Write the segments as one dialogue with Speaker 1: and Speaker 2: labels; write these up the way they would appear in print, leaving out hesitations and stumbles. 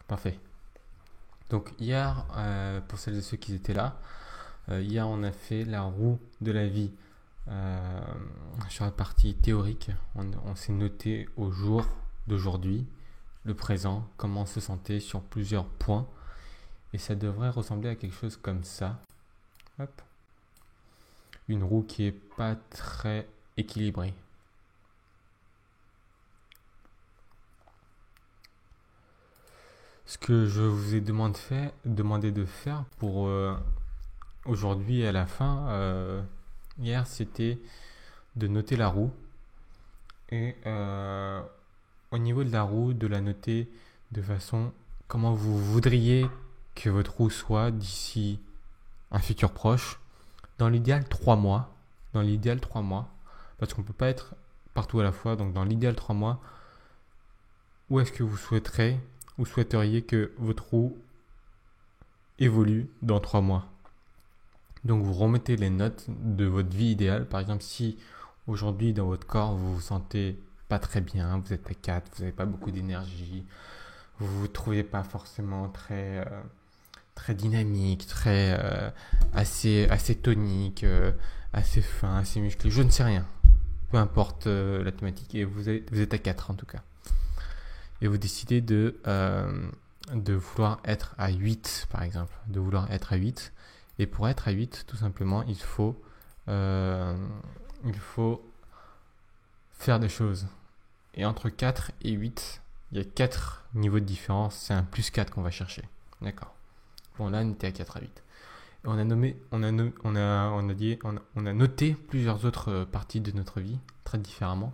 Speaker 1: Parfait. Donc hier, pour celles et ceux qui étaient là, hier on a fait la roue de la vie sur la partie théorique. On s'est noté au jour d'aujourd'hui, le présent, comment on se sentait sur plusieurs points. Et ça devrait ressembler à quelque chose comme ça. Hop. Une roue qui est pas très équilibrée. Ce que je vous ai demandé de faire pour aujourd'hui à la fin, hier, c'était de noter la roue. Et au niveau de la roue, de la noter de façon comment vous voudriez que votre roue soit d'ici un futur proche. Dans l'idéal, 3 mois. Dans l'idéal, 3 mois. Parce qu'on ne peut pas être partout à la fois. Donc, dans l'idéal, 3 mois, où est-ce que vous souhaiteriez que votre roue évolue dans 3 mois. Donc, vous remettez les notes de votre vie idéale. Par exemple, si aujourd'hui, dans votre corps, vous vous sentez pas très bien, vous êtes à 4, vous n'avez pas beaucoup d'énergie, vous ne vous trouvez pas forcément très dynamique, assez tonique, assez fin, assez musclé, je ne sais rien. Peu importe la thématique, et vous êtes à 4 en tout cas. Et vous décidez de vouloir être à 8 par exemple, de vouloir être à 8. Et pour être à 8, tout simplement, il faut faire des choses. Et entre 4 et 8, il y a 4 niveaux de différence, c'est un plus 4 qu'on va chercher. D'accord. Bon, là, on était à 4 à 8. Et on a noté plusieurs autres parties de notre vie, très différemment.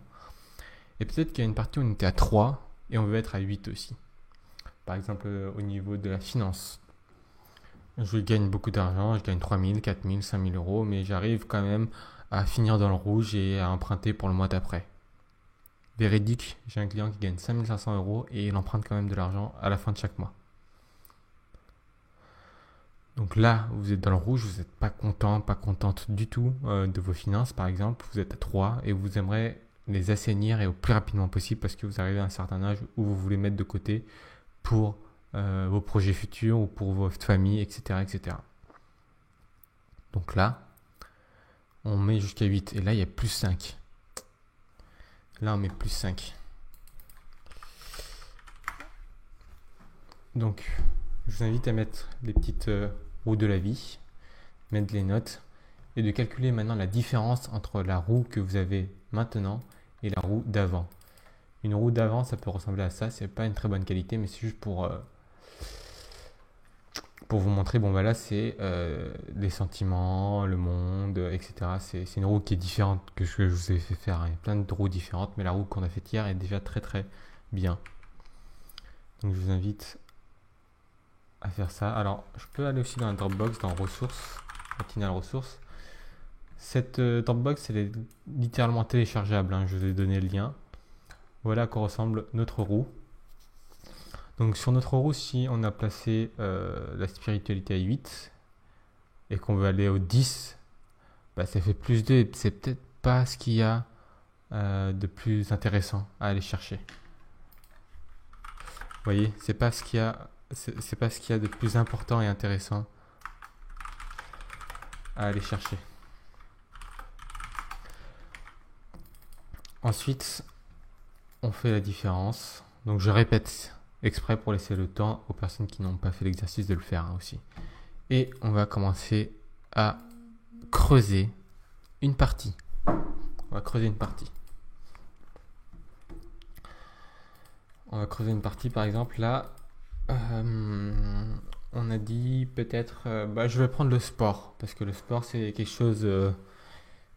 Speaker 1: Et peut-être qu'il y a une partie où on était à 3 et on veut être à 8 aussi. Par exemple, au niveau de la finance. Je gagne beaucoup d'argent, je gagne 3 000, 4 000, 5 000 euros, mais j'arrive quand même à finir dans le rouge et à emprunter pour le mois d'après. Véridique, j'ai un client qui gagne 5 500 euros et il emprunte quand même de l'argent à la fin de chaque mois. Donc là, vous êtes dans le rouge, vous n'êtes pas content, pas contente du tout de vos finances par exemple. Vous êtes à 3 et vous aimeriez les assainir et au plus rapidement possible parce que vous arrivez à un certain âge où vous voulez mettre de côté pour vos projets futurs ou pour votre famille, etc., etc. Donc là, on met jusqu'à 8 et là, il y a plus 5. Là, on met plus 5. Donc, je vous invite à mettre les petites roues de la vie, mettre les notes et de calculer maintenant la différence entre la roue que vous avez maintenant et la roue d'avant. Une roue d'avant, ça peut ressembler à ça. C'est pas une très bonne qualité, mais c'est juste pour vous montrer. Bon, voilà, c'est les sentiments, le monde, etc. C'est une roue qui est différente que ce que je vous ai fait faire. Il y a plein de roues différentes, mais la roue qu'on a faite hier est déjà très très bien. Donc, je vous invite à faire ça. Alors, je peux aller aussi dans la Dropbox, dans ressources, Matinal ressources. Cette Dropbox, elle est littéralement téléchargeable. Hein. Je vous ai donné le lien. Voilà à quoi ressemble notre roue. Donc sur notre roue, si on a placé la spiritualité à 8 et qu'on veut aller au 10, bah, ça fait plus 2 et c'est peut-être pas ce qu'il y a de plus intéressant à aller chercher. Vous voyez, c'est pas ce qu'il y a de plus important et intéressant à aller chercher. Ensuite, on fait la différence. Donc je répète exprès pour laisser le temps aux personnes qui n'ont pas fait l'exercice de le faire aussi. Et on va commencer à creuser une partie. On va creuser une partie. Par exemple là. On a dit peut-être je vais prendre le sport parce que le sport c'est quelque chose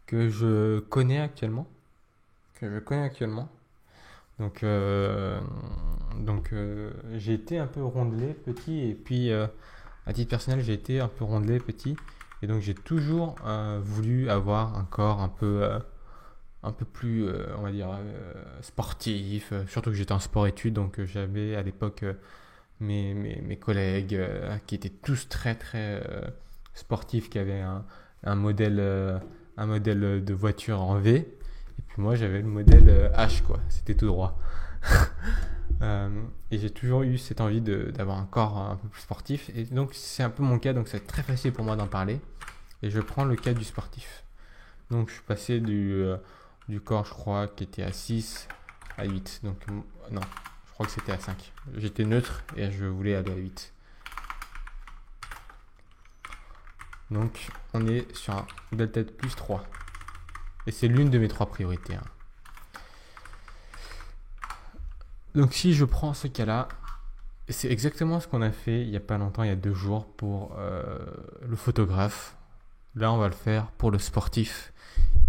Speaker 1: que je connais actuellement. Donc j'ai été un peu rondelé petit et puis à titre personnel j'ai été un peu rondelé petit et donc j'ai toujours voulu avoir un corps un peu plus on va dire sportif, surtout que j'étais en sport-études donc j'avais à l'époque mes collègues qui étaient tous très très sportifs, qui avaient un modèle de voiture en V. Et puis moi, j'avais le modèle H, quoi. C'était tout droit. Et j'ai toujours eu cette envie d'avoir un corps un peu plus sportif. Et donc c'est un peu mon cas, donc c'est très facile pour moi d'en parler. Et je prends le cas du sportif. Donc je suis passé du corps, je crois, qui était à 6 à 8. Donc non, je crois que c'était à 5. J'étais neutre et je voulais aller à 8. Donc on est sur un delta de plus 3. Et c'est l'une de mes 3 priorités. Hein. Donc si je prends ce cas-là, c'est exactement ce qu'on a fait il n'y a pas longtemps, il y a 2 jours, pour le photographe. Là, on va le faire pour le sportif.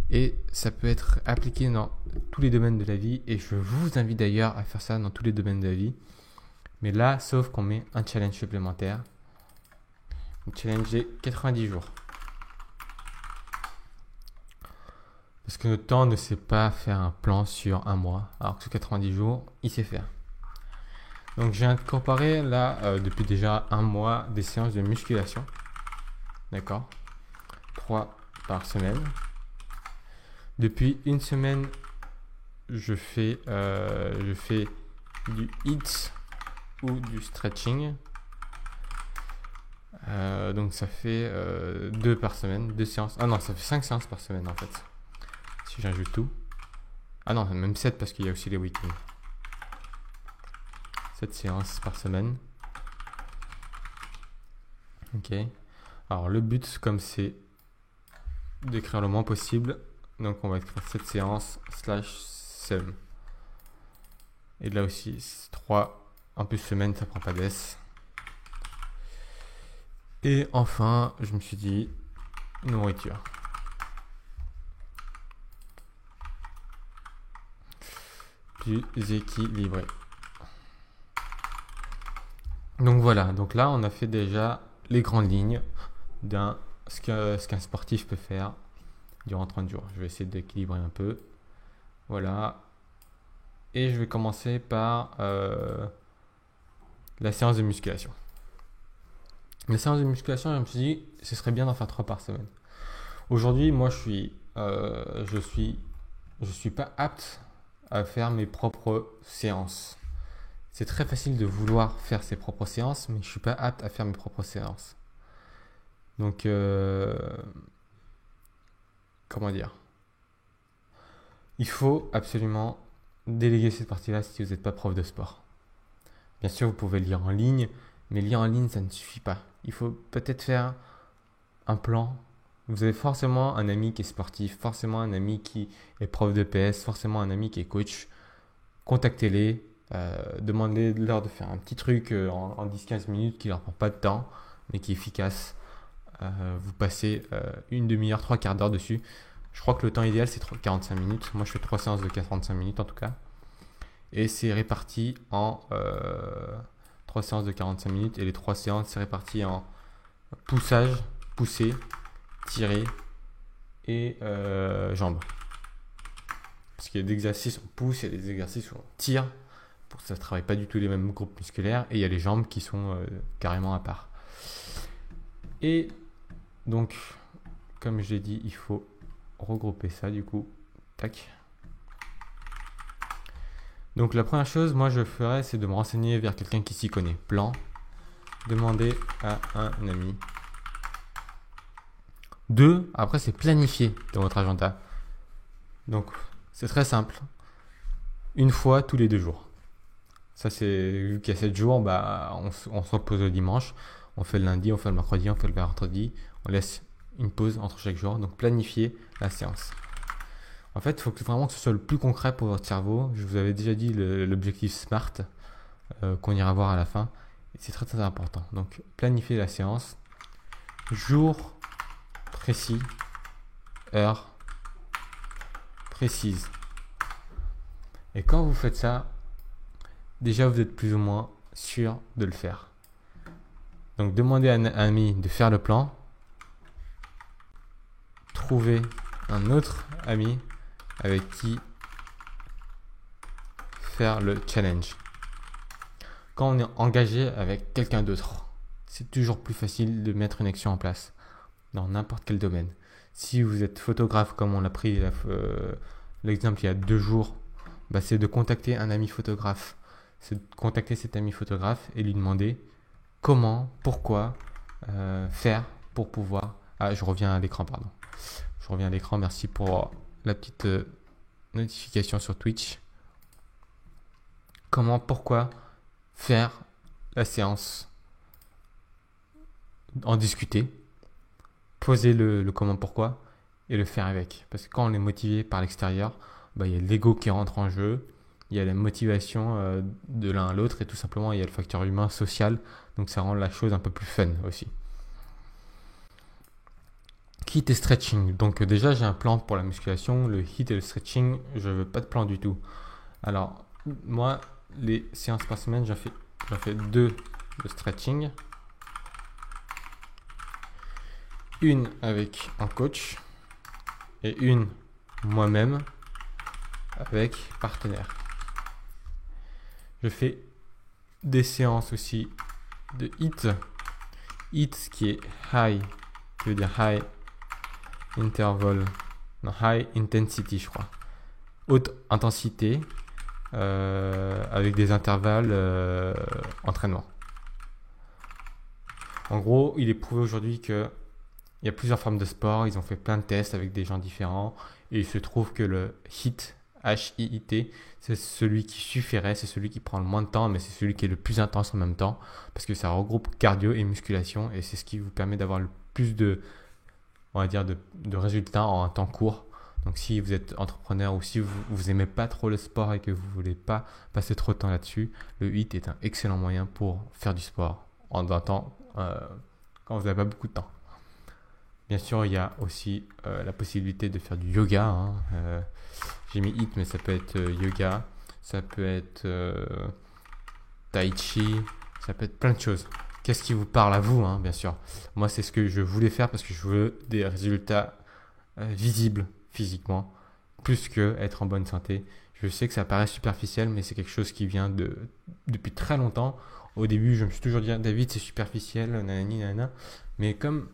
Speaker 1: Et ça peut être appliqué dans tous les domaines de la vie. Et je vous invite d'ailleurs à faire ça dans tous les domaines de la vie. Mais là, sauf qu'on met un challenge supplémentaire. Un challenge de 90 jours. Parce que notre temps ne sait pas faire un plan sur un mois. Alors que sur 90 jours, il sait faire. Donc j'ai incorporé là, depuis déjà un mois, des séances de musculation. D'accord ? 3 par semaine. Depuis une semaine, je fais du HIIT ou du stretching. Donc ça fait 2 par semaine, 2 séances. Ah non, ça fait 5 séances par semaine en fait. Si j'ajoute tout. Ah non, même 7 parce qu'il y a aussi les week-ends. 7 séances par semaine. Ok. Alors le but, comme c'est d'écrire le moins possible, donc on va écrire 7 séances /7. Et là aussi, 3 en plus semaine, ça prend pas d'S. Et enfin, je me suis dit, nourriture. Plus équilibré. Donc voilà, donc là on a fait déjà les grandes lignes ce qu'un sportif peut faire durant 30 jours. Je vais essayer d'équilibrer un peu. Voilà. Et je vais commencer par la séance de musculation. La séance de musculation, je me suis dit, ce serait bien d'en faire 3 par semaine. Aujourd'hui, moi, je suis pas apte à faire mes propres séances. C'est très facile de vouloir faire ses propres séances, mais je suis pas apte à faire mes propres séances. Donc, comment dire ? Il faut absolument déléguer cette partie-là si vous n'êtes pas prof de sport. Bien sûr, vous pouvez lire en ligne, mais lire en ligne, ça ne suffit pas. Il faut peut-être faire un plan. Vous avez forcément un ami qui est sportif, forcément un ami qui est prof de PS, forcément un ami qui est coach. Contactez-les, demandez-leur de faire un petit truc en 10-15 minutes qui ne leur prend pas de temps, mais qui est efficace. Vous passez une demi-heure, 3 quarts d'heure dessus. Je crois que le temps idéal, c'est 45 minutes. Moi, je fais 3 séances de 45 minutes en tout cas. Et c'est réparti en 3 séances de 45 minutes. Et les 3 séances, c'est réparti en poussage, pousser, tirer et jambes. Parce qu'il y a des exercices où on pousse, il y a des exercices où on tire. Pour ça ne travaille pas du tout les mêmes groupes musculaires. Et il y a les jambes qui sont carrément à part. Et donc, comme je l'ai dit, il faut regrouper ça du coup. Tac. Donc la première chose, moi je ferais, c'est de me renseigner vers quelqu'un qui s'y connaît. Plan. Demander à un ami. 2, après c'est planifier dans votre agenda. Donc c'est très simple. Une fois tous les 2 jours. Ça c'est, vu qu'il y a 7 jours, on se repose le dimanche. On fait le lundi, on fait le mercredi, on fait le vendredi. On laisse une pause entre chaque jour. Donc planifier la séance. En fait, il faut vraiment que ce soit le plus concret pour votre cerveau. Je vous avais déjà dit l'objectif SMART qu'on ira voir à la fin. Et c'est très très important. Donc planifier la séance. Jour précis. Heure précise. Et quand vous faites ça, déjà vous êtes plus ou moins sûr de le faire. Donc demandez à un ami de faire le plan. Trouvez un autre ami avec qui faire le challenge. Quand on est engagé avec quelqu'un d'autre, c'est toujours plus facile de mettre une action en place dans n'importe quel domaine. Si vous êtes photographe, comme on l'a pris l'exemple il y a 2 jours, c'est de contacter un ami photographe c'est de contacter cet ami photographe et lui demander comment, pourquoi faire pour pouvoir... Ah, je reviens à l'écran, pardon. Je reviens à l'écran, merci pour la petite notification sur Twitch. Comment, pourquoi faire la séance, en discuter, poser le comment, pourquoi et le faire avec. Parce que quand on est motivé par l'extérieur, il y a l'ego qui rentre en jeu, il y a la motivation de l'un à l'autre et tout simplement il y a le facteur humain, social, donc ça rend la chose un peu plus fun aussi. HIIT et stretching. Donc déjà j'ai un plan pour la musculation, le HIIT et le stretching, je veux pas de plan du tout. Alors moi les séances par semaine j'en fais 2 de stretching, une avec un coach et une moi-même avec partenaire. Je fais des séances aussi de HIIT. HIIT qui est high, qui veut dire high interval, non, high intensity je crois. Haute intensité avec des intervalles entraînement. En gros, il est prouvé aujourd'hui que il y a plusieurs formes de sport, ils ont fait plein de tests avec des gens différents et il se trouve que le HIIT, H-I-I-T, c'est celui qui suffirait, c'est celui qui prend le moins de temps, mais c'est celui qui est le plus intense en même temps parce que ça regroupe cardio et musculation et c'est ce qui vous permet d'avoir le plus de, on va dire, de résultats en un temps court. Donc si vous êtes entrepreneur ou si vous aimez pas trop le sport et que vous voulez pas passer trop de temps là-dessus, le HIIT est un excellent moyen pour faire du sport en un temps quand vous n'avez pas beaucoup de temps. Bien sûr, il y a aussi la possibilité de faire du yoga. J'ai mis HIIT, mais ça peut être yoga, ça peut être tai chi, ça peut être plein de choses. Qu'est-ce qui vous parle à vous, bien sûr. Moi, c'est ce que je voulais faire parce que je veux des résultats visibles physiquement, plus que être en bonne santé. Je sais que ça paraît superficiel, mais c'est quelque chose qui vient depuis très longtemps. Au début, je me suis toujours dit, David, c'est superficiel, nanani, nanana. Mais comme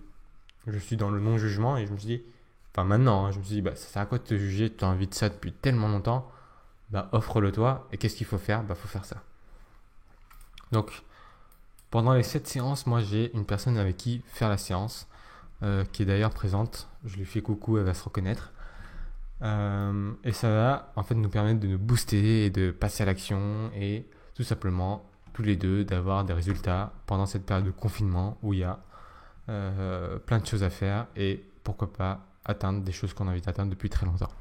Speaker 1: je suis dans le non-jugement et je me suis dit, enfin maintenant, je me suis dit, ça sert à quoi de te juger, tu as envie de ça depuis tellement longtemps, offre-le toi. Et qu'est-ce qu'il faut faire? Faut faire ça. Donc, pendant les 7 séances, moi j'ai une personne avec qui faire la séance, qui est d'ailleurs présente. Je lui fais coucou, elle va se reconnaître. Et ça va en fait nous permettre de nous booster et de passer à l'action et tout simplement tous les deux d'avoir des résultats pendant cette période de confinement où il y a plein de choses à faire et pourquoi pas atteindre des choses qu'on a envie d'atteindre depuis très longtemps.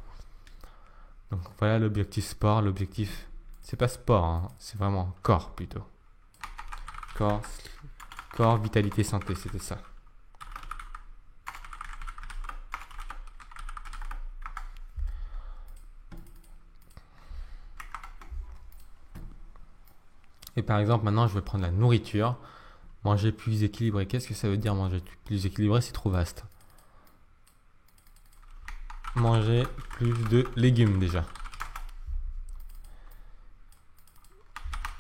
Speaker 1: Donc voilà l'objectif sport. L'objectif, c'est pas sport, c'est vraiment corps plutôt. Corps, vitalité, santé, c'était ça. Et par exemple, maintenant, je vais prendre la nourriture. Manger plus équilibré. Qu'est-ce que ça veut dire manger plus équilibré? C'est trop vaste. Manger plus de légumes déjà.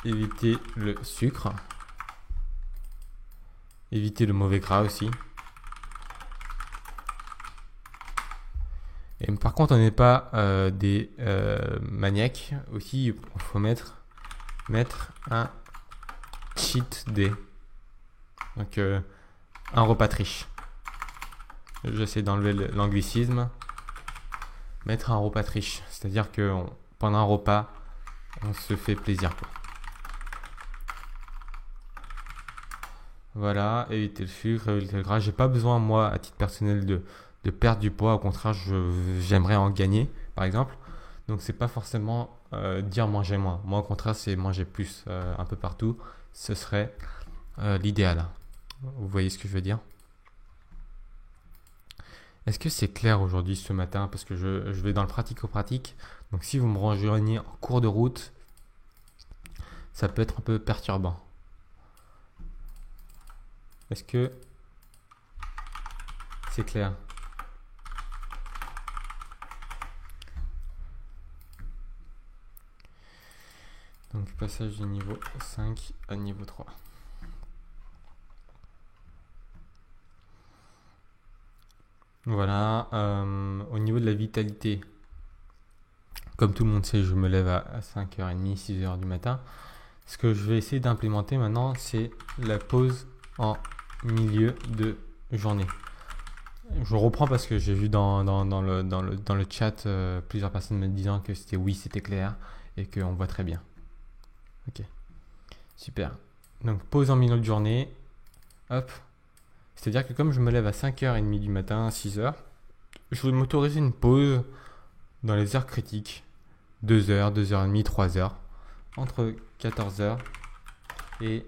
Speaker 1: Éviter le sucre. Éviter le mauvais gras aussi. Et par contre, on n'est pas des maniaques. Aussi, il faut mettre un cheat day. Donc, un repas triche. J'essaie d'enlever l'anglicisme. Mettre un repas triche. C'est-à-dire que pendant un repas, on se fait plaisir, quoi. Voilà, éviter le sucre, éviter le gras. J'ai pas besoin, moi, à titre personnel, de perdre du poids. Au contraire, j'aimerais en gagner, par exemple. Donc, c'est pas forcément dire manger moins. Moi, au contraire, c'est manger plus un peu partout. Ce serait l'idéal. Vous voyez ce que je veux dire? Est-ce que c'est clair aujourd'hui, ce matin? Parce que je vais dans le pratico-pratique. Donc, si vous me rejoignez en cours de route, ça peut être un peu perturbant. Est-ce que c'est clair? Donc, passage du niveau 5 à niveau 3. Voilà. Au niveau de la vitalité, comme tout le monde sait, je me lève à 5h30, 6h du matin. Ce que je vais essayer d'implémenter maintenant, c'est la pause en milieu de journée. Je reprends parce que j'ai vu dans le chat plusieurs personnes me disant que c'était clair et qu'on voit très bien. Ok, super. Donc pause en milieu de journée. Hop. C'est-à-dire que comme je me lève à 5h30 du matin, 6h, je vais m'autoriser une pause dans les heures critiques. 2h, 2h30, 3h. Entre 14h et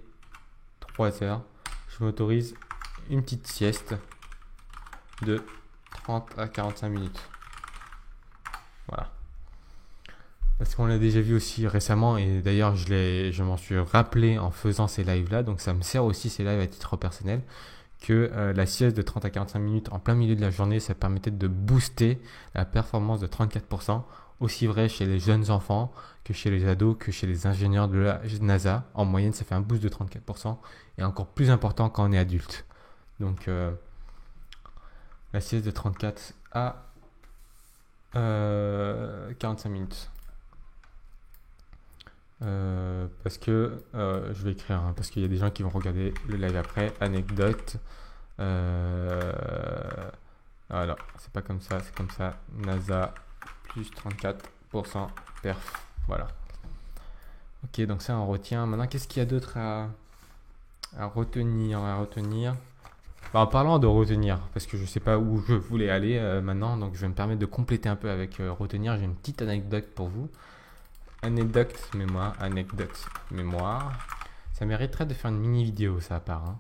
Speaker 1: 3h, je m'autorise une petite sieste de 30 à 45 minutes. Voilà. Parce qu'on l'a déjà vu aussi récemment, et d'ailleurs je m'en suis rappelé en faisant ces lives là, donc ça me sert aussi ces lives à titre personnel, que la sieste de 30 à 45 minutes en plein milieu de la journée, ça permettait de booster la performance de 34%, aussi vrai chez les jeunes enfants que chez les ados, que chez les ingénieurs de la NASA. En moyenne, ça fait un boost de 34%, et encore plus important quand on est adulte. Donc la sieste de 34 à 45 minutes. Parce que je vais écrire, hein, parce qu'il y a des gens qui vont regarder le live après. Anecdote. Alors, c'est pas comme ça, c'est comme ça. NASA plus 34% perf. Voilà. Ok, donc ça on retient. Maintenant, qu'est-ce qu'il y a d'autre à retenir, Bah, en parlant de retenir, parce que je sais pas où je voulais aller maintenant, donc je vais me permettre de compléter un peu avec retenir. J'ai une petite anecdote pour vous. Anecdote mémoire. Ça mériterait de faire une mini vidéo, ça à part. Hein.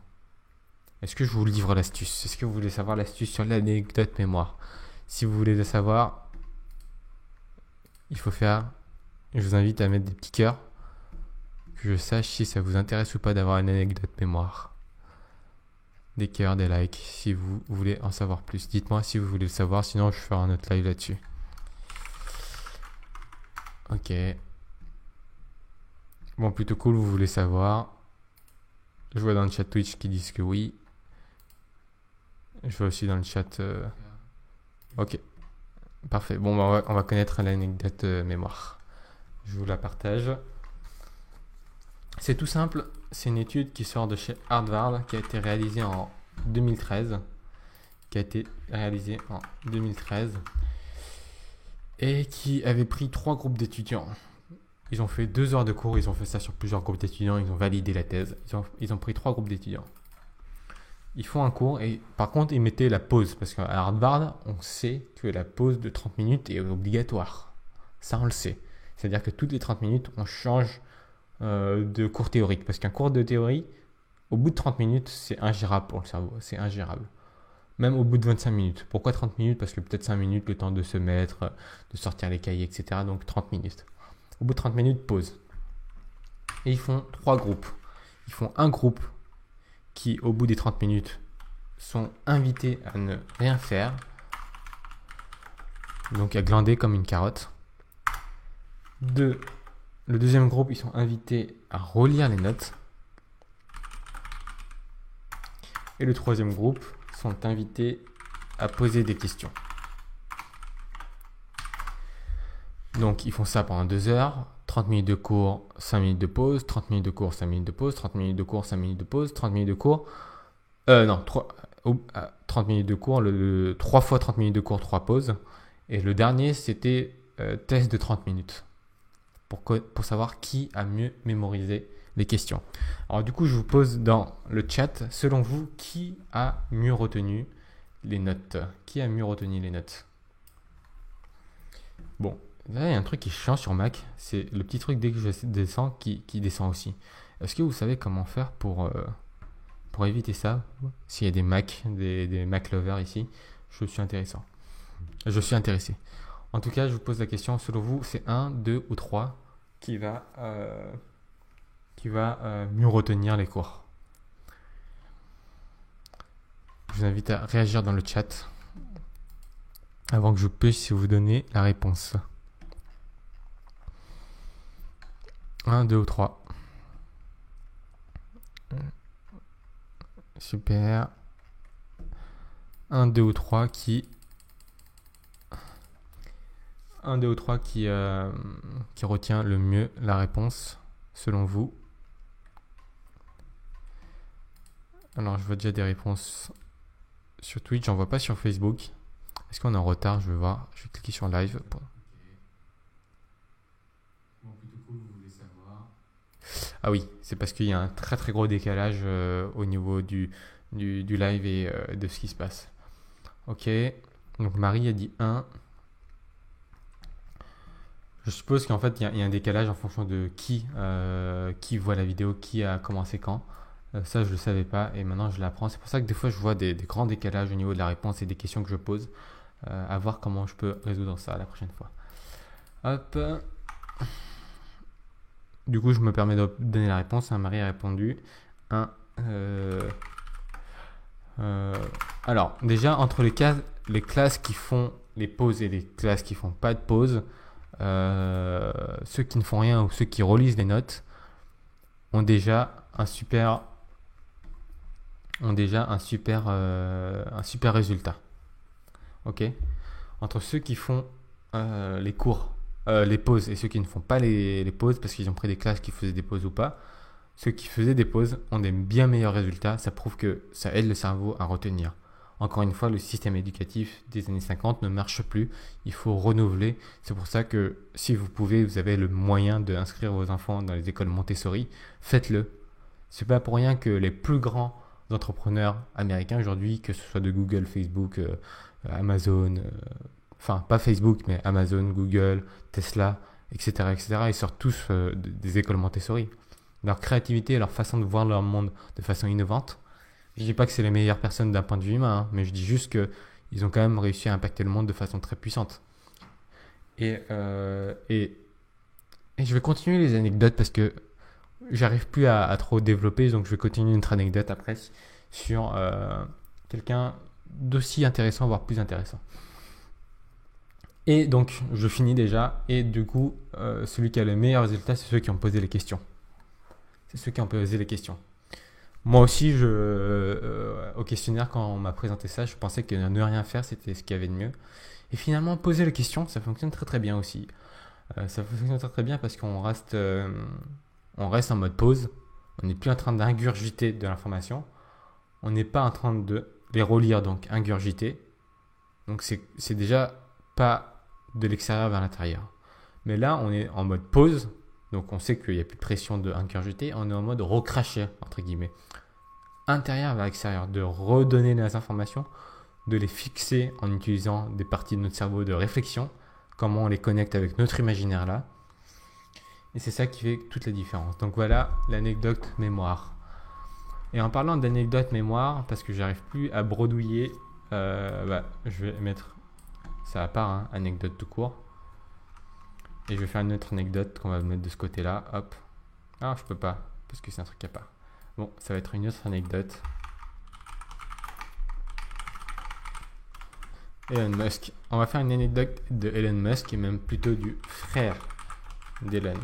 Speaker 1: Est-ce que je vous livre l'astuce? Est-ce que vous voulez savoir l'astuce sur l'anecdote mémoire? Si vous voulez le savoir, il faut faire. Je vous invite à mettre des petits cœurs, que je sache si ça vous intéresse ou pas d'avoir une anecdote mémoire. Des cœurs, des likes, si vous voulez en savoir plus. Dites-moi si vous voulez le savoir, sinon je ferai un autre live là-dessus. Ok. Bon, plutôt cool, vous voulez savoir. Je vois dans le chat Twitch qui disent que oui. Je vois aussi dans le chat... Ok. Parfait. Bon, bah, on va connaître l'anecdote mémoire. Je vous la partage. C'est tout simple. C'est une étude qui sort de chez Harvard, qui a été réalisée en 2013. Et qui avait pris 3 groupes d'étudiants. Ils ont fait 2 heures de cours, ils ont fait ça sur plusieurs groupes d'étudiants, ils ont validé la thèse. Ils ont pris 3 groupes d'étudiants. Ils font un cours et par contre ils mettaient la pause, parce qu'à Harvard, on sait que la pause de 30 minutes est obligatoire. Ça, on le sait. C'est-à-dire que toutes les 30 minutes, on change de cours théorique. Parce qu'un cours de théorie, au bout de 30 minutes, c'est ingérable pour le cerveau. C'est ingérable. Même au bout de 25 minutes. Pourquoi 30 minutes? Parce que peut-être 5 minutes, le temps de se mettre, de sortir les cahiers, etc. Donc 30 minutes. Au bout de 30 minutes, pause. Et ils font 3 groupes. Ils font un groupe qui, au bout des 30 minutes, sont invités à ne rien faire. Donc à glander comme une carotte. Le deuxième groupe, ils sont invités à relire les notes. Et le troisième groupe sont invités à poser des questions. Donc ils font ça pendant 2 heures, 30 minutes de cours, 5 minutes de pause, 30 minutes de cours, 5 minutes de pause, 30 minutes de cours, 5 minutes de pause, 30 minutes de cours. 30 minutes de cours, 3 fois 30 minutes de cours, 3 pauses. Et le dernier, c'était test de 30 minutes. Pour savoir qui a mieux mémorisé les questions. Alors du coup, je vous pose dans le chat, selon vous, qui a mieux retenu les notes? Qui a mieux retenu les notes? Bon, là, il y a un truc qui est chiant sur Mac, c'est le petit truc dès que je descends qui descend aussi. Est-ce que vous savez comment faire pour éviter ça? S'il y a des Mac, des Mac lovers ici, je suis intéressé. En tout cas, je vous pose la question, selon vous, c'est 1, 2 ou 3 qui va mieux retenir les cours? Je vous invite à réagir dans le chat avant que je puisse vous donner la réponse. 1, 2 ou 3. Super. 1, 2 ou 3 qui retient le mieux la réponse, selon vous. Alors, je vois déjà des réponses sur Twitch, j'en vois pas sur Facebook. Est-ce qu'on est en retard? Je vais voir. Je vais cliquer sur live. Ah oui, c'est parce qu'il y a un très très gros décalage au niveau du live et de ce qui se passe. Ok, donc Marie a dit 1. Je suppose qu'en fait il y a un décalage en fonction de qui voit la vidéo, qui a commencé quand. Ça je ne le savais pas et maintenant je l'apprends. C'est pour ça que des fois je vois des grands décalages au niveau de la réponse et des questions que je pose. À voir comment je peux résoudre ça la prochaine fois. Hop. Du coup je me permets de donner la réponse. Marie a répondu 1. Alors déjà entre les classes qui font les pauses et les classes qui font pas de pause, ceux qui ne font rien ou ceux qui relisent les notes ont déjà un super résultat. Ok. Entre ceux qui font les cours, les pauses et ceux qui ne font pas les pauses parce qu'ils ont pris des classes qui faisaient des pauses ou pas, ceux qui faisaient des pauses ont des bien meilleurs résultats. Ça prouve que ça aide le cerveau à retenir. Encore une fois, le système éducatif des années 50 ne marche plus. Il faut renouveler. C'est pour ça que si vous pouvez, vous avez le moyen d'inscrire vos enfants dans les écoles Montessori, faites-le. C'est pas pour rien que les plus grands entrepreneurs américains aujourd'hui, que ce soit de Google, Facebook, Amazon, enfin pas Facebook, mais Amazon, Google, Tesla, etc., etc., ils sortent tous des écoles Montessori. Leur créativité et leur façon de voir leur monde de façon innovante. Je dis pas que c'est les meilleures personnes d'un point de vue humain, hein, mais je dis juste qu'ils ont quand même réussi à impacter le monde de façon très puissante. Et je vais continuer les anecdotes parce que j'arrive plus à trop développer, donc je vais continuer une autre anecdote après sur quelqu'un d'aussi intéressant, voire plus intéressant. Et donc, je finis déjà, et du coup, celui qui a le meilleur résultat, c'est ceux qui ont posé les questions. C'est ceux qui ont posé les questions. Moi aussi, au questionnaire, quand on m'a présenté ça, je pensais que ne rien faire, c'était ce qu'il y avait de mieux. Et finalement, poser les questions, ça fonctionne très très bien aussi. Ça fonctionne très très bien parce qu'on reste en mode pause. On n'est plus en train d'ingurgiter de l'information. On n'est pas en train de les relire, donc ingurgiter. Donc c'est déjà pas de l'extérieur vers l'intérieur. Mais là, on est en mode pause. Donc on sait qu'il n'y a plus de pression de ingurgiter. On est en mode recracher, entre guillemets. Intérieur vers l'extérieur. De redonner les informations. De les fixer en utilisant des parties de notre cerveau de réflexion. Comment on les connecte avec notre imaginaire là. Et c'est ça qui fait toute la différence. Donc voilà l'anecdote mémoire. Et en parlant d'anecdote mémoire, parce que j'arrive plus à bredouiller, je vais mettre ça à part, hein, anecdote tout court. Et je vais faire une autre anecdote qu'on va mettre de ce côté-là. Hop. Ah, je peux pas, parce que c'est un truc à part. Bon, ça va être une autre anecdote. Elon Musk. On va faire une anecdote de Elon Musk, et même plutôt du frère d'Elon.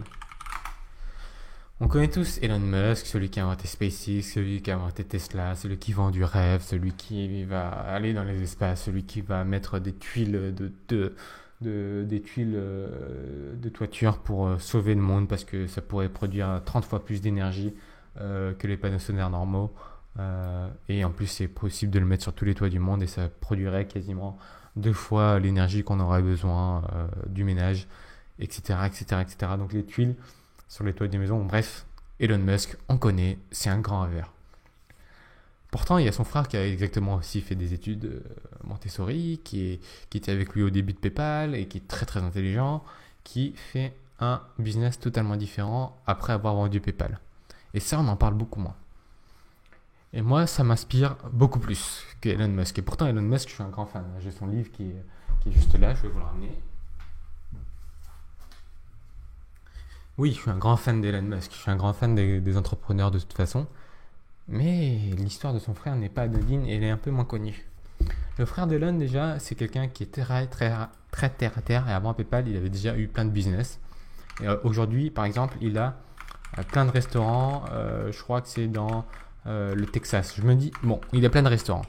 Speaker 1: On connaît tous Elon Musk, celui qui a inventé SpaceX, celui qui a inventé Tesla, celui qui vend du rêve, celui qui va aller dans les espaces, celui qui va mettre des tuiles des tuiles de toiture pour sauver le monde parce que ça pourrait produire 30 fois plus d'énergie que les panneaux solaires normaux. Et en plus, c'est possible de le mettre sur tous les toits du monde et ça produirait quasiment 2 fois l'énergie qu'on aurait besoin du ménage, etc., etc., etc. Donc les tuiles sur les toits des maisons, bref, Elon Musk, on connaît, c'est un grand rêveur. Pourtant, il y a son frère qui a exactement aussi fait des études Montessori, qui était avec lui au début de PayPal et qui est très très intelligent, qui fait un business totalement différent après avoir vendu PayPal. Et ça, on en parle beaucoup moins. Et moi, ça m'inspire beaucoup plus que Elon Musk. Et pourtant, Elon Musk, je suis un grand fan. J'ai son livre qui est juste là, je vais vous le ramener. Oui, je suis un grand fan d'Elon Musk. Je suis un grand fan des entrepreneurs de toute façon. Mais l'histoire de son frère n'est pas anodine et elle est un peu moins connue. Le frère d'Elon, déjà, c'est quelqu'un qui est très terre à terre. Et avant PayPal, il avait déjà eu plein de business. Et aujourd'hui, par exemple, il a plein de restaurants. Je crois que c'est dans le Texas. Je me dis, bon, il a plein de restaurants.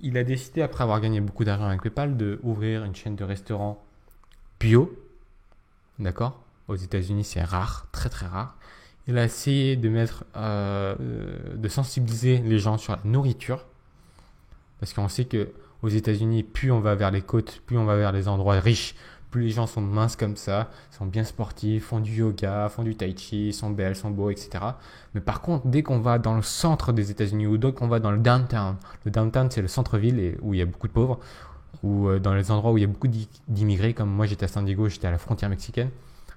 Speaker 1: Il a décidé, après avoir gagné beaucoup d'argent avec PayPal, d'ouvrir une chaîne de restaurants bio. D'accord ? Aux États-Unis, c'est rare, très très rare. Il a essayé de de sensibiliser les gens sur la nourriture. Parce qu'on sait que aux États-Unis, plus on va vers les côtes, plus on va vers les endroits riches, plus les gens sont minces comme ça, sont bien sportifs, font du yoga, font du tai chi, sont belles, sont beaux, etc. Mais par contre, dès qu'on va dans le centre des États-Unis ou dès qu'on va dans le downtown c'est le centre-ville où il y a beaucoup de pauvres, ou dans les endroits où il y a beaucoup d'immigrés, comme moi j'étais à San Diego, j'étais à la frontière mexicaine,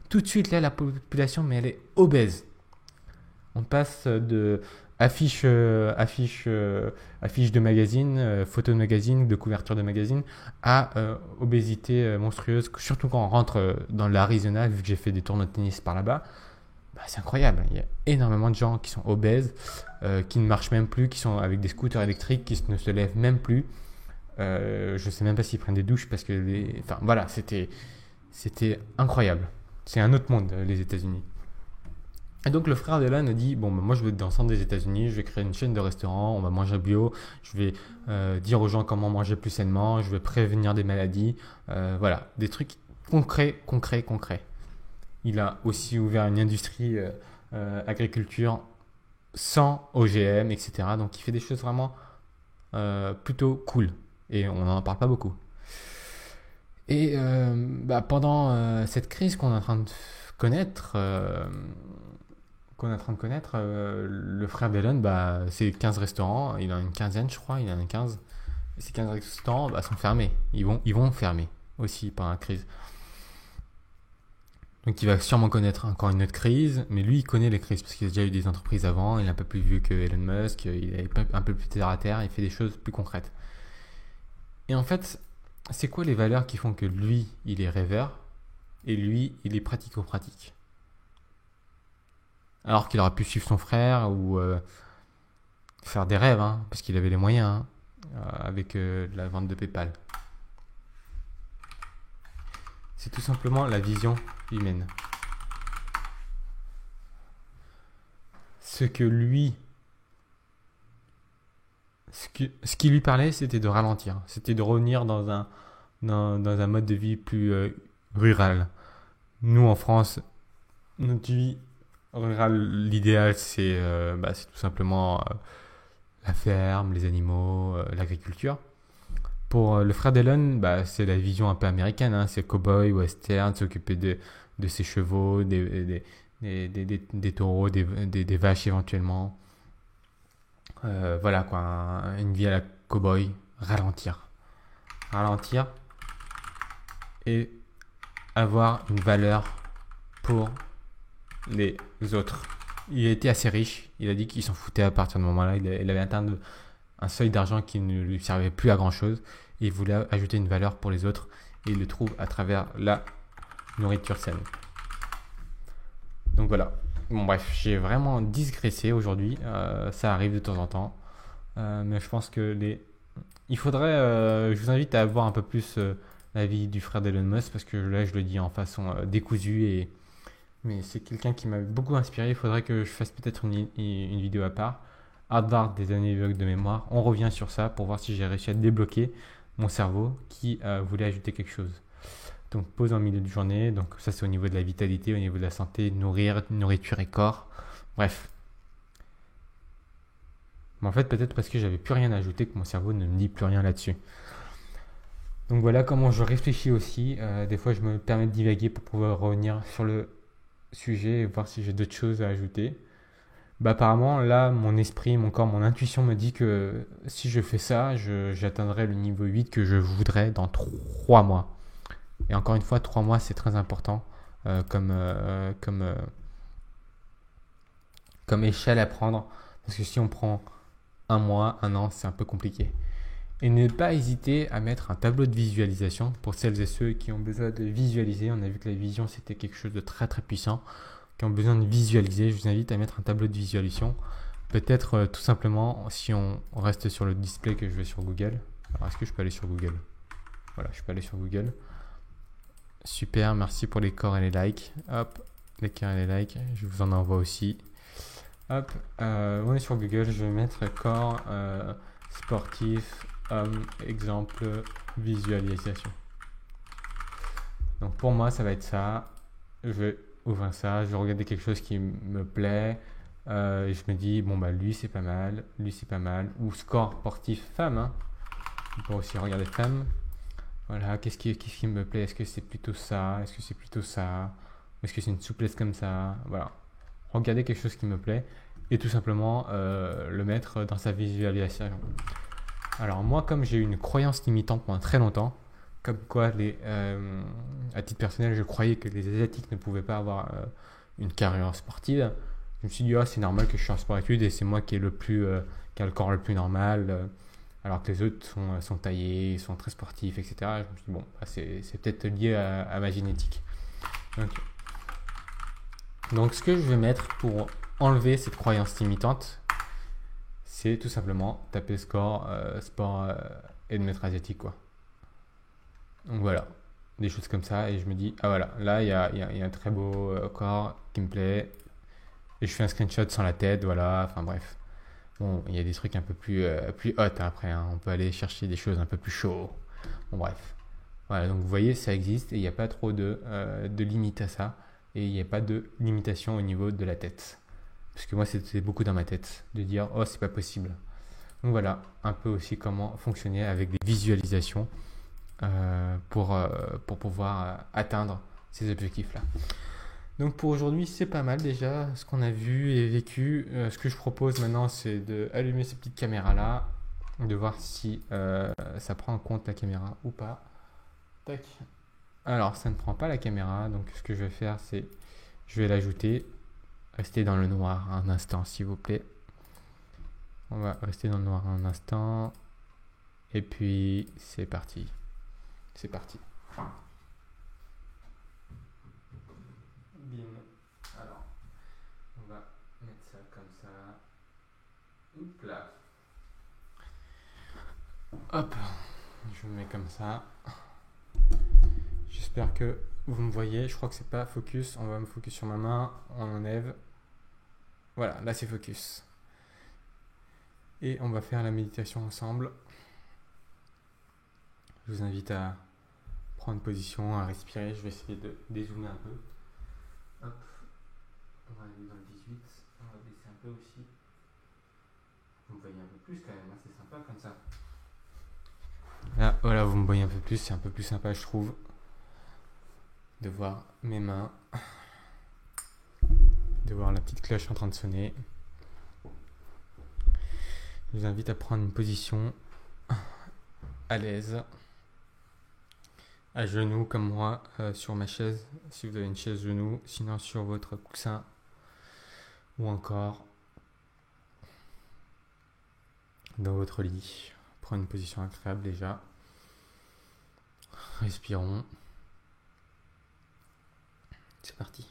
Speaker 1: tout de suite là, la population, mais elle est obèse. On passe de affiches de magazine, photos de magazine, de couverture de magazine, à obésité monstrueuse, surtout quand on rentre dans l'Arizona, vu que j'ai fait des tournois de tennis par là-bas. Bah, c'est incroyable, il y a énormément de gens qui sont obèses, qui ne marchent même plus, qui sont avec des scooters électriques, qui ne se lèvent même plus. Je ne sais même pas s'ils prennent des douches parce que enfin voilà, c'était incroyable. C'est un autre monde, les États-Unis. Et donc le frère d'Elon a dit, bon, bah, moi je vais dans le centre des États-Unis, je vais créer une chaîne de restaurants, on va manger bio, je vais dire aux gens comment manger plus sainement, je vais prévenir des maladies, voilà, des trucs concrets, concrets, concrets. Il a aussi ouvert une industrie agriculture sans OGM, etc. Donc il fait des choses vraiment plutôt cool et on n'en parle pas beaucoup. Et pendant cette crise qu'on est en train de connaître, le frère d'Elon, c'est 15 restaurants, il en a une quinzaine je crois, il en a 15. Et ces 15 restaurants sont fermés, ils vont fermer aussi pendant la crise. Donc il va sûrement connaître encore une autre crise, mais lui il connaît les crises parce qu'il a déjà eu des entreprises avant, il est un peu plus vieux que Elon Musk, il est un peu plus terre à terre, il fait des choses plus concrètes. Et en fait, c'est quoi les valeurs qui font que lui il est rêveur et lui il est pratico-pratique? Alors qu'il aurait pu suivre son frère ou faire des rêves, hein, parce qu'il avait les moyens, hein, avec la vente de PayPal. C'est tout simplement la vision humaine. Ce qui lui parlait, c'était de ralentir, c'était de revenir dans un mode de vie plus rural. Nous en France, notre vie rurale, l'idéal c'est tout simplement la ferme, les animaux, l'agriculture. Pour le frère d'Elon, c'est la vision un peu américaine, hein, c'est cowboy, western, s'occuper de ses chevaux, des taureaux, des vaches éventuellement. Voilà quoi, une vie à la cowboy, ralentir. Ralentir et avoir une valeur pour les autres. Il était assez riche, il a dit qu'il s'en foutait à partir de ce moment-là, il avait atteint un seuil d'argent qui ne lui servait plus à grand chose et il voulait ajouter une valeur pour les autres et il le trouve à travers la nourriture saine. Donc voilà. Bon bref, j'ai vraiment digressé aujourd'hui, ça arrive de temps en temps, mais je pense que il faudrait, je vous invite à voir un peu plus la vie du frère d'Elon Musk parce que là je le dis en façon décousue mais c'est quelqu'un qui m'a beaucoup inspiré. Il faudrait que je fasse peut-être une vidéo à part. Harvard des années de mémoire. On revient sur ça pour voir si j'ai réussi à débloquer mon cerveau qui voulait ajouter quelque chose. Donc pause en milieu de journée. Donc ça c'est au niveau de la vitalité, au niveau de la santé, nourriture et corps. Bref. Mais en fait peut-être parce que j'avais plus rien à ajouter que mon cerveau ne me dit plus rien là-dessus. Donc voilà comment je réfléchis aussi. Des fois je me permets de divaguer pour pouvoir revenir sur le sujet et voir si j'ai d'autres choses à ajouter. Apparemment là mon esprit, mon corps, mon intuition me dit que si je fais ça, j'atteindrai le niveau 8 que je voudrais dans 3 mois. Et encore une fois 3 mois c'est très important comme échelle à prendre parce que si on prend un mois, un an, c'est un peu compliqué. Et ne pas hésiter à mettre un tableau de visualisation pour celles et ceux qui ont besoin de visualiser. On a vu que la vision c'était quelque chose de très très puissant, qui ont besoin de visualiser. Je vous invite à mettre un tableau de visualisation. Peut-être tout simplement si on reste sur le display que je vais sur Google. Alors est-ce que je peux aller sur Google? Voilà, je peux aller sur Google. Super, merci pour les cœurs et les likes. Hop, les cœurs et les likes, je vous en envoie aussi. Hop, on est sur Google, je vais mettre corps sportif. Exemple visualisation. Donc pour moi ça va être ça. Je vais ouvrir ça, je vais regarder quelque chose qui me plaît. Je me dis, bon, bah, lui, c'est pas mal, lui, c'est pas mal. Ou score sportif femme, hein. On peut aussi regarder femme. Voilà, qu'est-ce qui me plaît? Est-ce que c'est plutôt ça? Est-ce que c'est plutôt ça? Est-ce que c'est une souplesse comme ça? Voilà. Regarder quelque chose qui me plaît et tout simplement le mettre dans sa visualisation. Alors moi, comme j'ai eu une croyance limitante pendant très longtemps, comme quoi à titre personnel, je croyais que les Asiatiques ne pouvaient pas avoir une carrière sportive, je me suis dit, ah, c'est normal que je suis en sport-études et c'est moi qui a le corps le plus normal, alors que les autres sont taillés, sont très sportifs, etc. Je me suis dit, bon, bah, c'est peut-être lié à ma génétique. Donc, ce que je vais mettre pour enlever cette croyance limitante, c'est tout simplement taper sport et de mettre asiatique, quoi. Donc voilà, des choses comme ça, et je me dis, ah voilà, là il y a un très beau corps qui me plaît, et je fais un screenshot sans la tête, voilà, enfin bref. Bon, il y a des trucs un peu plus hot après, hein. On peut aller chercher des choses un peu plus chaudes. Bon bref. Voilà, donc vous voyez, ça existe, et il n'y a pas trop de limites à ça, et il n'y a pas de limitation au niveau de la tête. Parce que moi, c'était beaucoup dans ma tête, de dire, oh, c'est pas possible. Donc voilà, un peu aussi comment fonctionner avec des visualisations pour pouvoir atteindre ces objectifs-là. Donc pour aujourd'hui, c'est pas mal déjà ce qu'on a vu et vécu. Ce que je propose maintenant, c'est d'allumer ces petites caméras-là, de voir si ça prend en compte la caméra ou pas. Tac. Alors, ça ne prend pas la caméra, donc ce que je vais faire, c'est je vais l'ajouter. Restez dans le noir un instant, s'il vous plaît. On va rester dans le noir un instant. Et puis, c'est parti. C'est parti. Bim. Alors, on va mettre ça comme ça. Hop là. Hop. Je me mets comme ça. J'espère que vous me voyez. Je crois que c'est pas focus. On va me focus sur ma main. On enlève. Voilà, là c'est focus. Et on va faire la méditation ensemble. Je vous invite à prendre position, à respirer. Je vais essayer de dézoomer un peu. Hop. On va aller dans le 18. On va baisser un peu aussi. Vous me voyez un peu plus quand même. C'est sympa comme ça. Là, voilà, vous me voyez un peu plus. C'est un peu plus sympa, je trouve, de voir mes mains, de voir la petite cloche en train de sonner. Je vous invite à prendre une position à l'aise, à genoux comme moi, sur ma chaise, si vous avez une chaise genoux, sinon sur votre coussin, ou encore dans votre lit. Prenez une position agréable déjà. Respirons. C'est parti.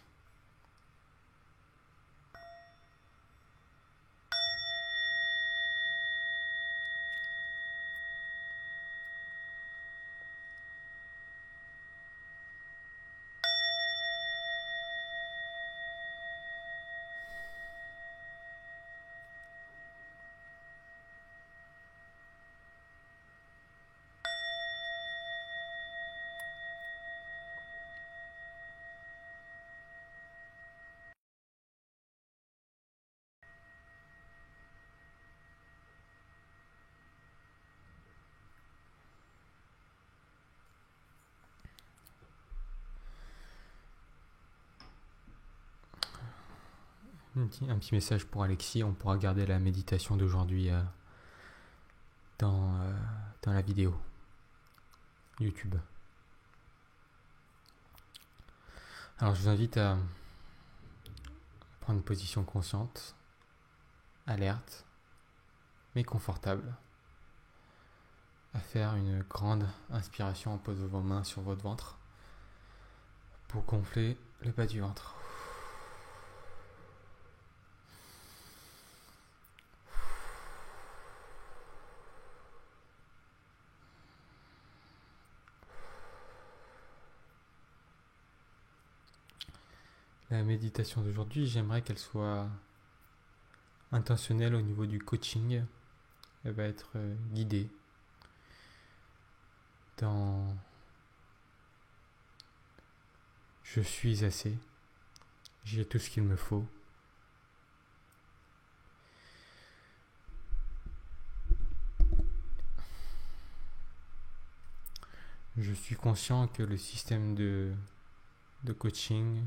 Speaker 1: Un petit message pour Alexis, on pourra garder la méditation d'aujourd'hui dans la vidéo YouTube. Alors je vous invite à prendre une position consciente, alerte, mais confortable, à faire une grande inspiration en posant vos mains sur votre ventre pour gonfler le bas du ventre. La méditation d'aujourd'hui, j'aimerais qu'elle soit intentionnelle au niveau du coaching. Elle va être guidée dans je suis assez, J'ai tout ce qu'il me faut. Je suis conscient que le système de coaching,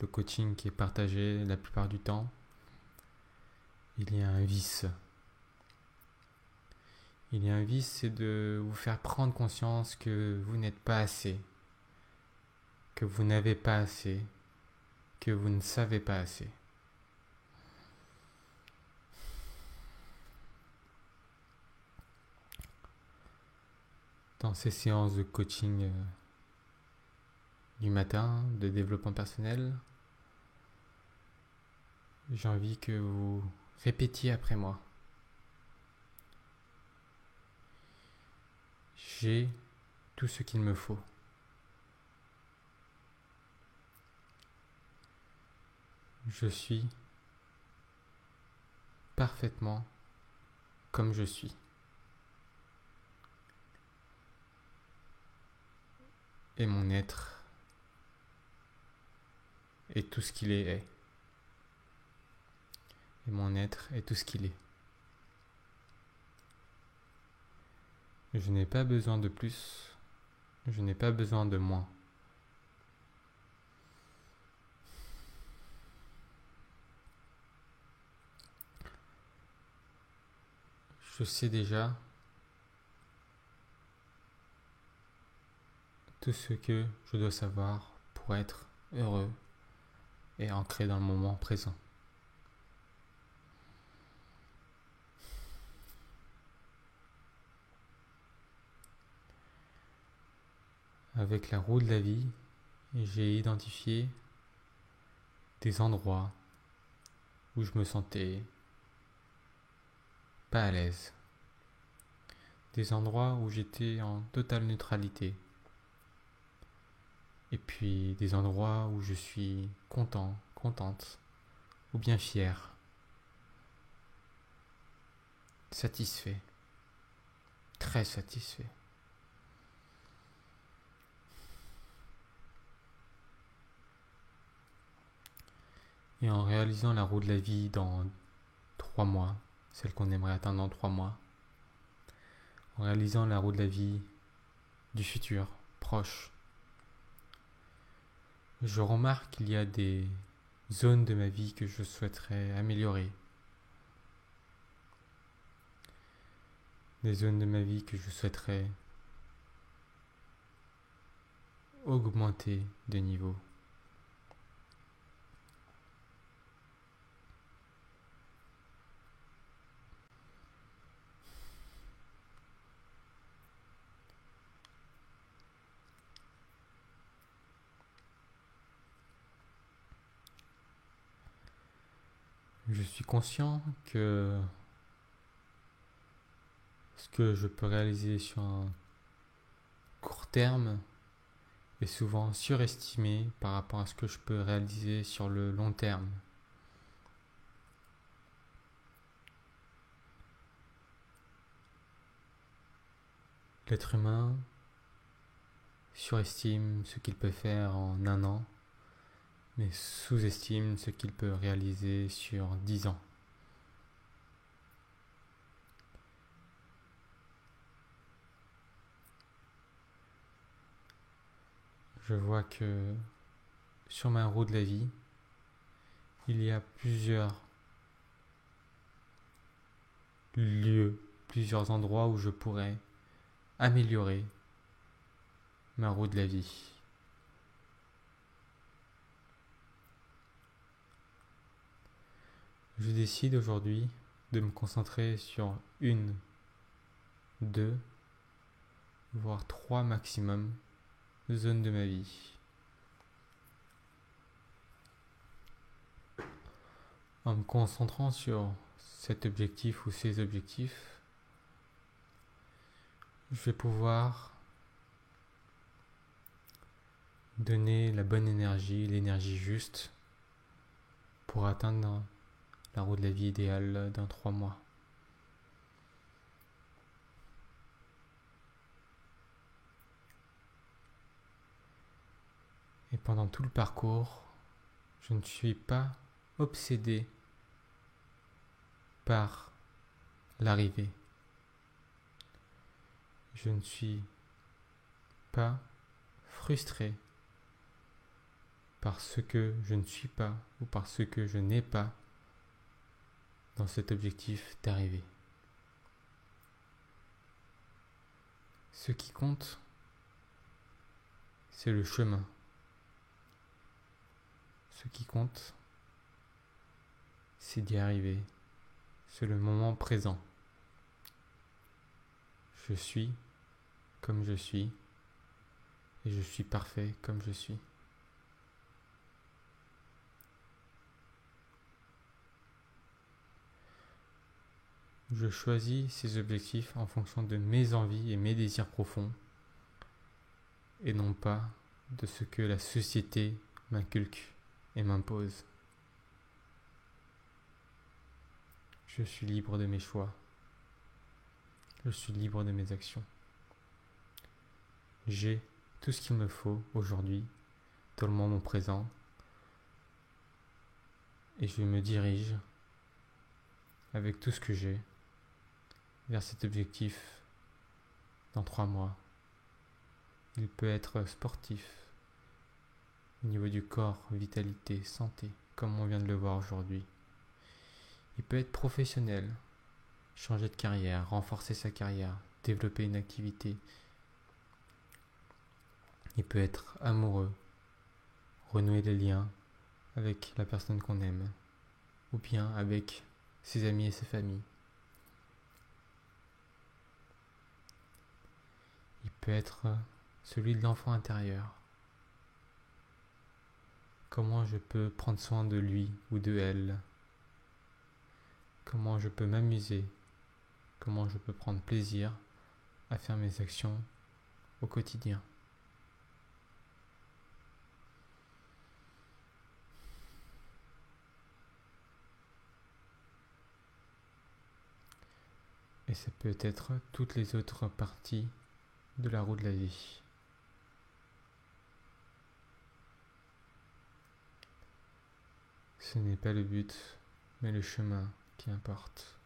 Speaker 1: le coaching qui est partagé la plupart du temps, il y a un vice. Il y a un vice, c'est de vous faire prendre conscience que vous n'êtes pas assez, que vous n'avez pas assez, que vous ne savez pas assez. Dans ces séances de coaching du matin, de développement personnel, j'ai envie que vous répétiez après moi. J'ai tout ce qu'il me faut. Je suis parfaitement comme je suis. Et mon être est tout ce qu'il est. Et mon être est tout ce qu'il est. Je n'ai pas besoin de plus. Je n'ai pas besoin de moins. Je sais déjà tout ce que je dois savoir pour être heureux et ancré dans le moment présent. Avec la roue de la vie, j'ai identifié des endroits où je me sentais pas à l'aise. Des endroits où j'étais en totale neutralité. Et puis des endroits où je suis content, contente, ou bien fier, satisfait, très satisfait. Et en réalisant la roue de la vie dans 3 mois, celle qu'on aimerait atteindre dans 3 mois, en réalisant la roue de la vie du futur, proche, je remarque qu'il y a des zones de ma vie que je souhaiterais améliorer. Des zones de ma vie que je souhaiterais augmenter de niveau. Je suis conscient que ce que je peux réaliser sur un court terme est souvent surestimé par rapport à ce que je peux réaliser sur le long terme. L'être humain surestime ce qu'il peut faire en 1 an, mais sous-estime ce qu'il peut réaliser sur 10 ans. Je vois que sur ma roue de la vie, il y a plusieurs lieux, plusieurs endroits où je pourrais améliorer ma roue de la vie. Je décide aujourd'hui de me concentrer sur 1, 2, voire 3 maximum zones de ma vie. En me concentrant sur cet objectif ou ces objectifs, je vais pouvoir donner la bonne énergie, l'énergie juste pour atteindre la roue de la vie idéale dans 3 mois. Et pendant tout le parcours, Je ne suis pas obsédé par l'arrivée. Je ne suis pas frustré par ce que je ne suis pas ou par ce que je n'ai pas dans cet objectif d'arrivée. Ce qui compte, c'est le chemin. Ce qui compte, c'est d'y arriver. C'est le moment présent. Je suis comme je suis et je suis parfait comme je suis. Je choisis ces objectifs en fonction de mes envies et mes désirs profonds et non pas de ce que la société m'inculque et m'impose. Je suis libre de mes choix. Je suis libre de mes actions. J'ai tout ce qu'il me faut aujourd'hui, dans le moment présent, et je me dirige avec tout ce que j'ai vers cet objectif dans 3 mois. Il peut être sportif, au niveau du corps, vitalité, santé, comme on vient de le voir aujourd'hui. Il peut être professionnel, changer de carrière, renforcer sa carrière, développer une activité. Il peut être amoureux, renouer des liens avec la personne qu'on aime, ou bien avec ses amis et ses familles. Il peut être celui de l'enfant intérieur. Comment je peux prendre soin de lui ou de elle? Comment je peux m'amuser? Comment je peux prendre plaisir à faire mes actions au quotidien? Et ça peut être toutes les autres parties de la roue de la vie. Ce n'est pas le but, mais le chemin qui importe.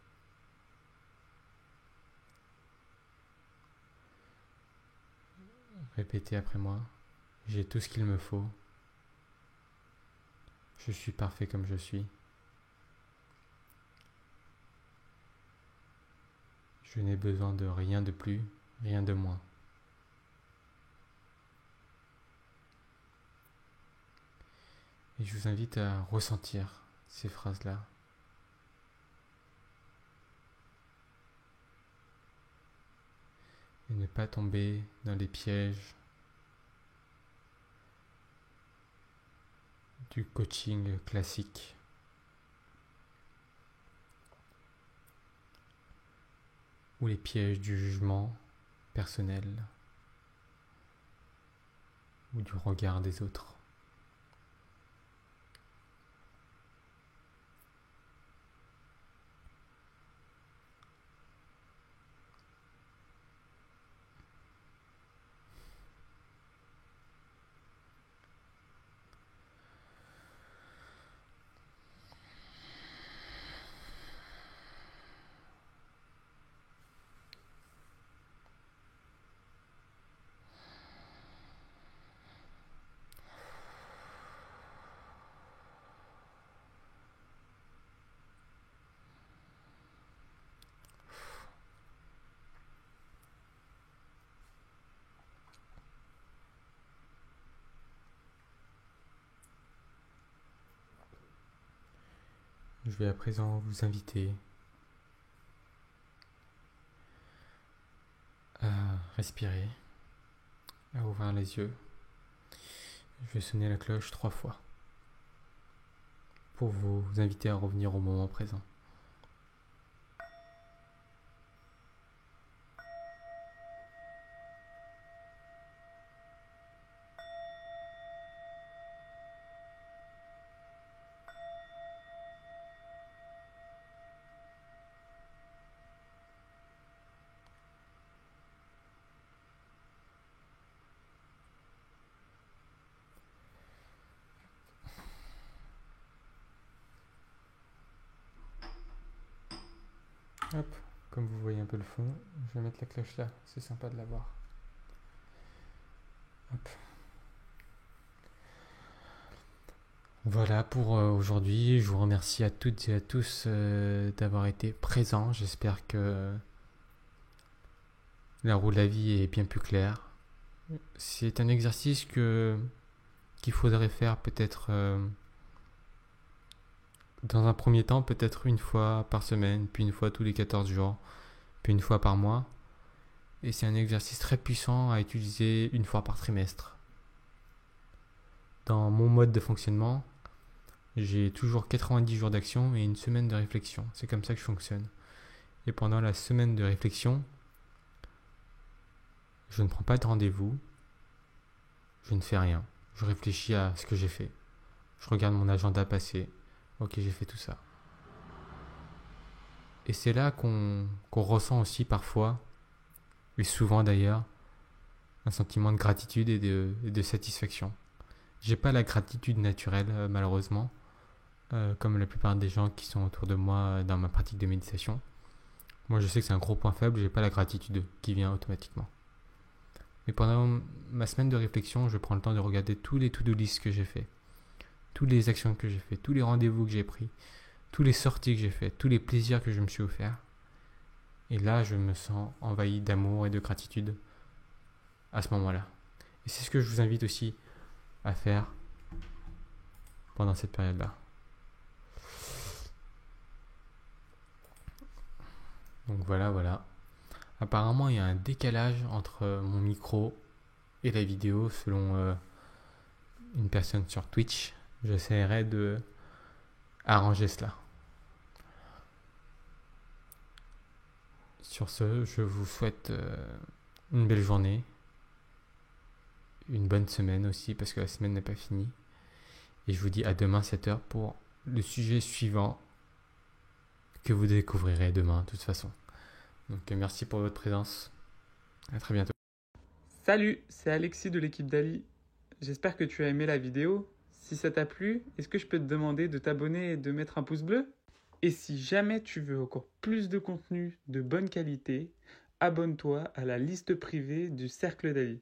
Speaker 1: Répétez après moi, j'ai tout ce qu'il me faut. Je suis parfait comme je suis. Je n'ai besoin de rien de plus, rien de moins. Et je vous invite à ressentir ces phrases-là. Et ne pas tomber dans les pièges du coaching classique. Ou les pièges du jugement personnel ou du regard des autres. Je vais à présent vous inviter à respirer, à ouvrir les yeux. Je vais sonner la cloche 3 fois pour vous inviter à revenir au moment présent. Hop, comme vous voyez un peu le fond, je vais mettre la cloche là, c'est sympa de la voir. Hop. Voilà pour aujourd'hui. Je vous remercie à toutes et à tous d'avoir été présents. J'espère que la roue de la vie est bien plus claire. C'est un exercice qu'il faudrait faire peut-être dans un premier temps, peut-être une fois par semaine, puis une fois tous les 14 jours, puis une fois par mois. Et c'est un exercice très puissant à utiliser une fois par trimestre. Dans mon mode de fonctionnement, j'ai toujours 90 jours d'action et une semaine de réflexion. C'est comme ça que je fonctionne. Et pendant la semaine de réflexion, je ne prends pas de rendez-vous, je ne fais rien. Je réfléchis à ce que j'ai fait. Je regarde mon agenda passé. Ok, j'ai fait tout ça. Et c'est là qu'on ressent aussi parfois, et souvent d'ailleurs, un sentiment de gratitude et de satisfaction. J'ai pas la gratitude naturelle, malheureusement, comme la plupart des gens qui sont autour de moi dans ma pratique de méditation. Moi, je sais que c'est un gros point faible, j'ai pas la gratitude qui vient automatiquement. Mais pendant ma semaine de réflexion, je prends le temps de regarder tous les to-do list que j'ai fait, toutes les actions que j'ai fait, tous les rendez-vous que j'ai pris, toutes les sorties que j'ai faites, tous les plaisirs que je me suis offert. Et là, je me sens envahi d'amour et de gratitude à ce moment-là. Et c'est ce que je vous invite aussi à faire pendant cette période-là. Donc voilà. Apparemment, il y a un décalage entre mon micro et la vidéo selon une personne sur Twitch. J'essaierai de arranger cela. Sur ce, je vous souhaite une belle journée, une bonne semaine aussi, parce que la semaine n'est pas finie. Et je vous dis à demain 7h pour le sujet suivant que vous découvrirez demain de toute façon. Donc merci pour votre présence. À très bientôt.
Speaker 2: Salut, c'est Alexis de l'équipe d'Ali. J'espère que tu as aimé la vidéo. Si ça t'a plu, est-ce que je peux te demander de t'abonner et de mettre un pouce bleu ? Et si jamais tu veux encore plus de contenu de bonne qualité, abonne-toi à la liste privée du Cercle d'Ali.